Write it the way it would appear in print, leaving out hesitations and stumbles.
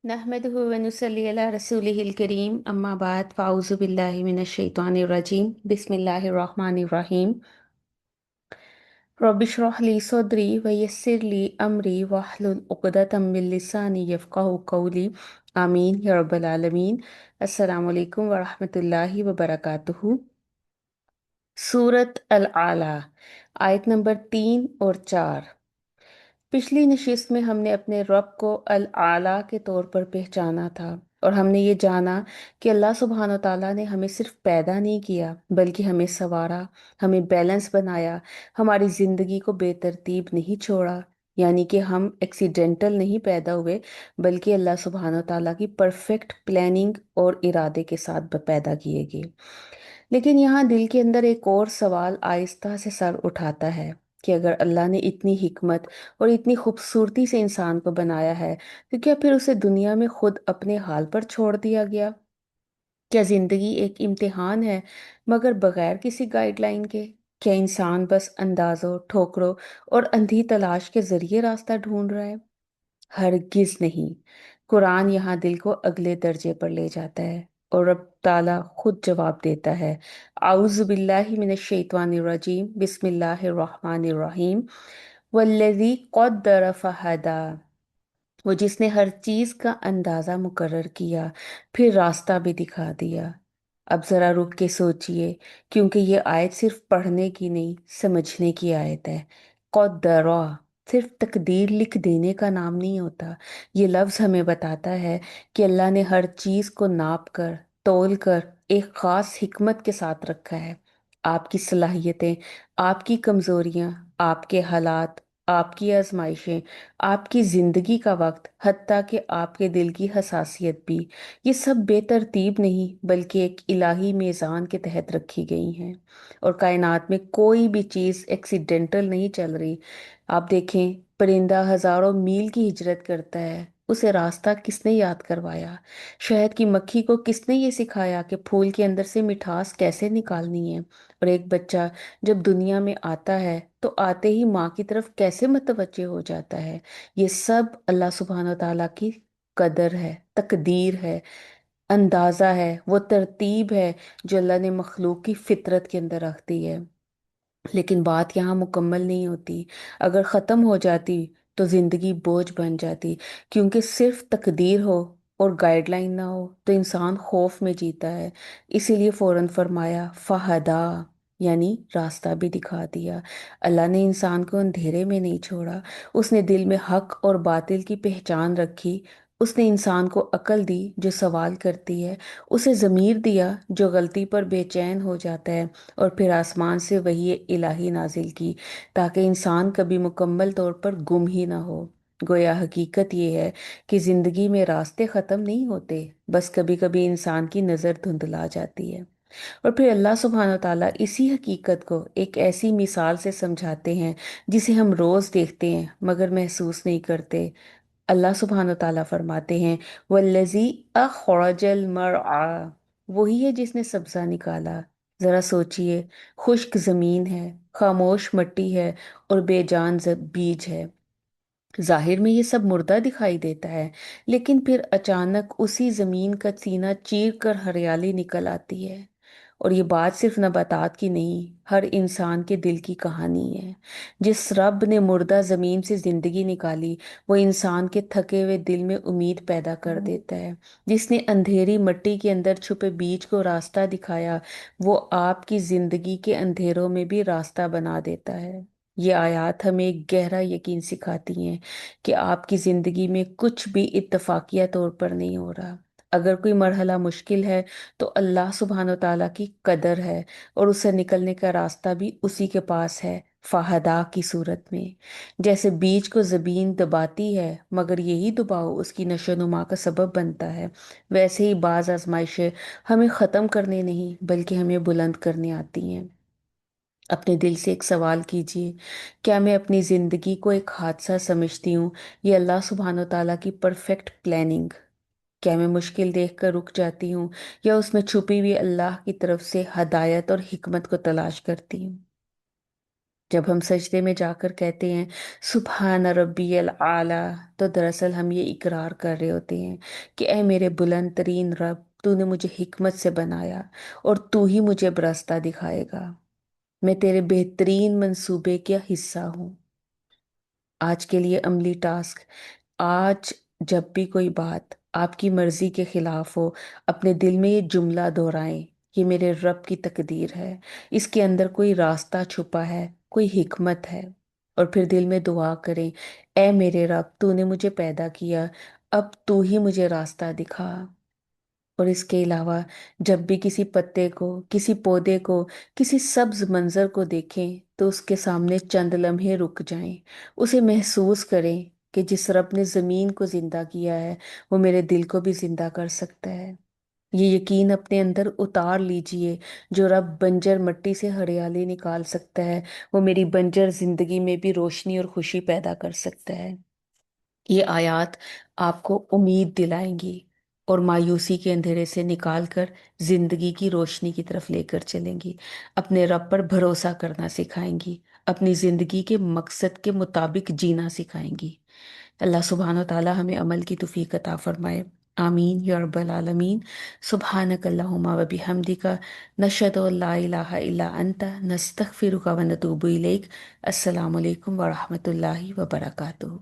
नहमदुहु व नुसल्ली अला रसूलिहिल करीम अम्मा बाद फ़ाऊज़ु बिल्लाहि मिनश शैतानिर रजीम बिस्मिल्लाहिर रहमानिर रहीम रब्बिश्रह ली सदरी व यस्सिर ली अमरी वहलुल उक़दतम मिन लिसानी यफ़क़हू क़ौली आमीन या रब्बल आलमीन। अस्सलामु अलैकुम व रहमतुल्लाहि व बरकातुहू। सूरत अल आला, आयत नंबर 3 और 4। पिछली नशिस्त में हमने अपने रब को अल आला के तौर पर पहचाना था और हमने ये जाना कि अल्लाह सुब्हान ताला ने हमें सिर्फ पैदा नहीं किया बल्कि हमें संवारा, हमें बैलेंस बनाया, हमारी ज़िंदगी को बेतरतीब नहीं छोड़ा। यानी कि हम एक्सीडेंटल नहीं पैदा हुए बल्कि अल्लाह सुब्हान ताला की परफेक्ट प्लानिंग और इरादे के साथ पैदा किए गए। लेकिन यहाँ दिल के अंदर एक और सवाल आहिस्ता से सर उठाता है कि अगर अल्लाह ने इतनी हिकमत और इतनी खूबसूरती से इंसान को बनाया है तो क्या फिर उसे दुनिया में खुद अपने हाल पर छोड़ दिया गया? क्या जिंदगी एक इम्तिहान है मगर बगैर किसी गाइडलाइन के? क्या इंसान बस अंदाजों, ठोकरों और अंधी तलाश के जरिए रास्ता ढूंढ रहा है? हरगिज नहीं। कुरान यहाँ दिल को अगले दर्जे पर ले जाता है और रब ताला खुद जवाब देता है। आउज़ु बिल्लाहि मिनश शैतानिर रजीम बिस्मिल्लाहिर रहमानिर रहीम वल्लज़ी क़द्दर फ़हदा, वो जिसने हर चीज का अंदाजा मुकर्रर किया फिर रास्ता भी दिखा दिया। अब जरा रुक के सोचिए, क्योंकि ये आयत सिर्फ पढ़ने की नहीं समझने की आयत है। क़द्दरा सिर्फ तकदीर लिख देने का नाम नहीं होता। ये लफ्ज हमें बताता है कि अल्लाह ने हर चीज को नाप कर, तौल कर एक खास हिकमत के साथ रखा है। आपकी सलाहियतें, आपकी कमजोरियां, आपके हालात, आपकी आजमाइशें, आपकी जिंदगी का वक्त, हत्ता कि आपके दिल की हसासियत भी, ये सब बेतरतीब नहीं बल्कि एक इलाही मीज़ान के तहत रखी गई हैं। और कायनात में कोई भी चीज़ एक्सीडेंटल नहीं चल रही। आप देखें, परिंदा हजारों मील की हिजरत करता है, उसे रास्ता किसने याद करवाया? शहद की मक्खी को किसने ये सिखाया कि फूल के अंदर से मिठास कैसे निकालनी है? और एक बच्चा जब दुनिया में आता है तो आते ही माँ की तरफ कैसे मतवज्जे हो जाता है? ये सब अल्लाह सुब्हान ताला की कदर है, तकदीर है, अंदाजा है, वो तरतीब है जो अल्लाह ने मखलूक की फितरत के अंदर रख दी है। लेकिन बात यहाँ मुकम्मल नहीं होती। अगर ख़त्म हो जाती तो ज़िंदगी बोझ बन जाती, क्योंकि सिर्फ तकदीर हो और गाइडलाइन ना हो तो इंसान खौफ में जीता है। इसीलिए फौरन फरमाया फहदा, यानी रास्ता भी दिखा दिया। अल्लाह ने इंसान को अंधेरे में नहीं छोड़ा, उसने दिल में हक और बातिल की पहचान रखी। उसने इंसान को अकल दी जो सवाल करती है, उसे ज़मीर दिया जो गलती पर बेचैन हो जाता है, और फिर आसमान से वही इलाही नाजिल की ताकि इंसान कभी मुकम्मल तौर पर गुम ही ना हो। गोया हकीकत ये है कि जिंदगी में रास्ते ख़त्म नहीं होते, बस कभी कभी इंसान की नज़र धुंधला जाती है। और फिर अल्लाह सुब्हान ताला इसी हकीकत को एक ऐसी मिसाल से समझाते हैं जिसे हम रोज़ देखते हैं मगर महसूस नहीं करते। अल्लाह सुब्हान ताला फरमाते हैं, वल्लजी अखरजल मरआ, वही है जिसने सब्जा निकाला। जरा सोचिए, खुश्क जमीन है, खामोश मिट्टी है और बेजान बीज है। जाहिर में ये सब मुर्दा दिखाई देता है, लेकिन फिर अचानक उसी जमीन का सीना चीर कर हरियाली निकल आती है। और ये बात सिर्फ नबातात की नहीं, हर इंसान के दिल की कहानी है। जिस रब ने मुर्दा जमीन से जिंदगी निकाली, वो इंसान के थके हुए दिल में उम्मीद पैदा कर देता है। जिसने अंधेरी मिट्टी के अंदर छुपे बीज को रास्ता दिखाया, वो आपकी जिंदगी के अंधेरों में भी रास्ता बना देता है। ये आयत हमें एक गहरा यकीन सिखाती हैं कि आपकी जिंदगी में कुछ भी इत्तफाकिया तौर पर नहीं हो रहा। अगर कोई मरहला मुश्किल है तो अल्लाह सुब्हान ताला की कदर है, और उससे निकलने का रास्ता भी उसी के पास है, फाहदा की सूरत में। जैसे बीज को जमीन दबाती है मगर यही दबाव उसकी नशोनुमा का सबब बनता है, वैसे ही बाज आजमाइशें हमें ख़त्म करने नहीं बल्कि हमें बुलंद करने आती हैं। अपने दिल से एक सवाल कीजिए, क्या मैं अपनी ज़िंदगी को एक हादसा समझती हूँ ये अल्लाह सुब्हान ताला की परफेक्ट प्लानिंग? क्या मैं मुश्किल देखकर रुक जाती हूँ या उसमें छुपी हुई अल्लाह की तरफ से हदायत और हिकमत को तलाश करती हूँ? जब हम सजदे में जाकर कहते हैं सुबहान रब्बियल आला, तो दरअसल हम ये इकरार कर रहे होते हैं कि ए मेरे बुलंद तरीन रब, तूने मुझे हिकमत से बनाया और तू ही मुझे रास्ता दिखाएगा। मैं तेरे बेहतरीन मंसूबे का हिस्सा हूँ। आज के लिए अमली टास्क। आज जब भी कोई बात आपकी मर्जी के खिलाफ हो, अपने दिल में ये जुमला दोहराएं कि मेरे रब की तकदीर है, इसके अंदर कोई रास्ता छुपा है, कोई हिकमत है। और फिर दिल में दुआ करें, ए मेरे रब, तूने मुझे पैदा किया, अब तू ही मुझे रास्ता दिखा। और इसके अलावा जब भी किसी पत्ते को, किसी पौधे को, किसी सब्ज मंजर को देखें तो उसके सामने चंद लम्हे रुक जाएं, उसे महसूस करें कि जिस रब ने जमीन को जिंदा किया है वो मेरे दिल को भी जिंदा कर सकता है। ये यकीन अपने अंदर उतार लीजिए, जो रब बंजर मिट्टी से हरियाली निकाल सकता है वो मेरी बंजर जिंदगी में भी रोशनी और खुशी पैदा कर सकता है। ये आयत आपको उम्मीद दिलाएंगी और मायूसी के अंधेरे से निकालकर जिंदगी की रोशनी की तरफ लेकर चलेंगी। अपने रब पर भरोसा करना सिखाएंगी, अपनी जिंदगी के मकसद के मुताबिक जीना सिखाएंगी। अल्लाह सुब्हान व तआला हमें अमल की तौफीक अता फरमाए। आमीन या रब्बल आलमीन। सुब्हानक अल्लाहुम्मा व बिहम्दिका, नशहदु अल्ला इलाहा इल्ला अंता, नस्तगफिरुका व नतूबु इलैक। अस्सलामु अलैकुम व रहमतुल्लाहि व बरकातुहू।